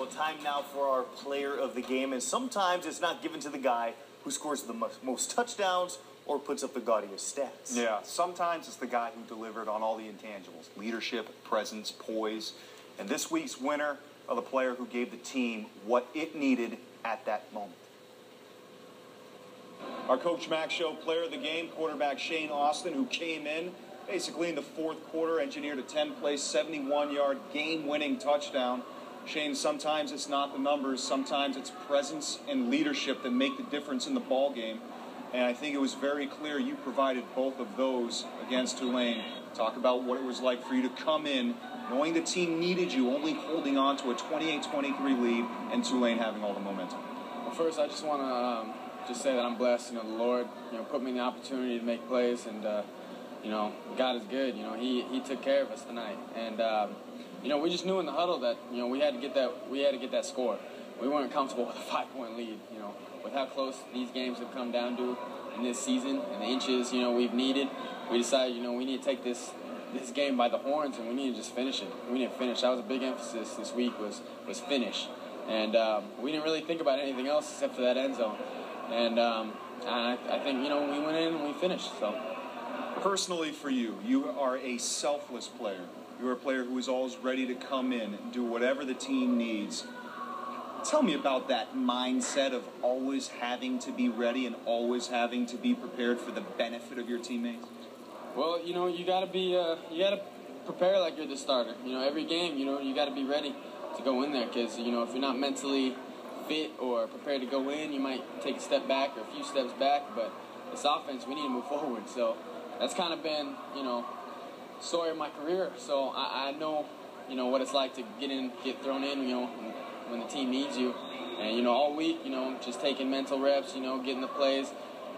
well, time now for our player of the game, and sometimes it's not given to the guy who scores the most touchdowns or puts up the gaudiest stats. Yeah, sometimes it's the guy who delivered on all the intangibles: leadership, presence, poise. And this week's winner are the player who gave the team what it needed at that moment. Our Coach Mack Show player of the game, quarterback Shane Austin, who came in basically in the fourth quarter, engineered a 10-play, 71-yard game-winning touchdown. Shane, sometimes it's not the numbers, sometimes it's presence and leadership that make the difference in the ball game. And I think it was very clear you provided both of those against Tulane. Talk about what it was like for you to come in, knowing the team needed you, only holding on to a 28-23 lead, and Tulane having all the momentum. Well, first, I just want to just say that I'm blessed. The Lord, put me in the opportunity to make plays, and God is good. He took care of us tonight, and we just knew in the huddle that we had to get that score. We weren't comfortable with a 5-point lead. With how close these games have come down to in this season and the inches we've needed, we decided we need to take this game by the horns, and we need to just finish it. We need to finish. That was a big emphasis this week was finish, and we didn't really think about anything else except for that end zone. And I think we went in and we finished. So. Personally for you, you are a selfless player. You're a player who is always ready to come in and do whatever the team needs. Tell me about that mindset of always having to be ready and always having to be prepared for the benefit of your teammates. Well, you gotta prepare like you're the starter. Every game, you gotta be ready to go in there, because if you're not mentally fit or prepared to go in, you might take a step back or a few steps back. But this offense, we need to move forward. So that's kind of been, story of my career. So I know, what it's like to get thrown in, when the team needs you. And, all week, just taking mental reps, getting the plays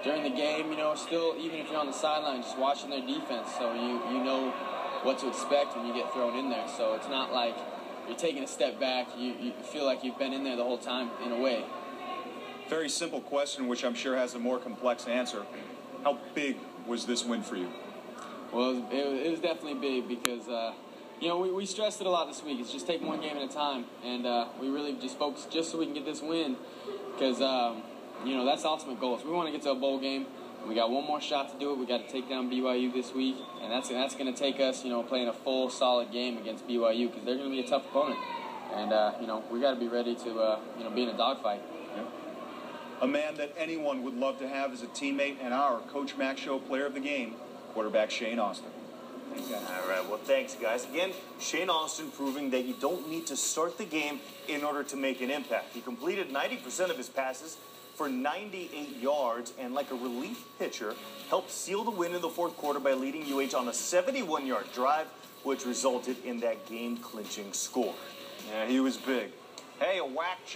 during the game, still, even if you're on the sideline, just watching their defense. So you know what to expect when you get thrown in there. So it's not like you're taking a step back. You feel like you've been in there the whole time in a way. Very simple question, which I'm sure has a more complex answer. How big was this win for you? Well, it was definitely big because, we stressed it a lot this week. It's just take one game at a time, and we really just focused just so we can get this win, because, that's the ultimate goal. So we want to get to a bowl game. We got one more shot to do it. We got to take down BYU this week, and that's going to take us, playing a full, solid game against BYU, because they're going to be a tough opponent, and we got to be ready to, be in a dogfight. Yeah. A man that anyone would love to have as a teammate, and our Coach Mack Show player of the game, quarterback Shane Austin. Thanks, guys. All right, well, thanks, guys. Again, Shane Austin proving that you don't need to start the game in order to make an impact. He completed 90% of his passes for 98 yards, and like a relief pitcher, helped seal the win in the fourth quarter by leading UH on a 71-yard drive, which resulted in that game-clinching score. Yeah, he was big. Hey, a whack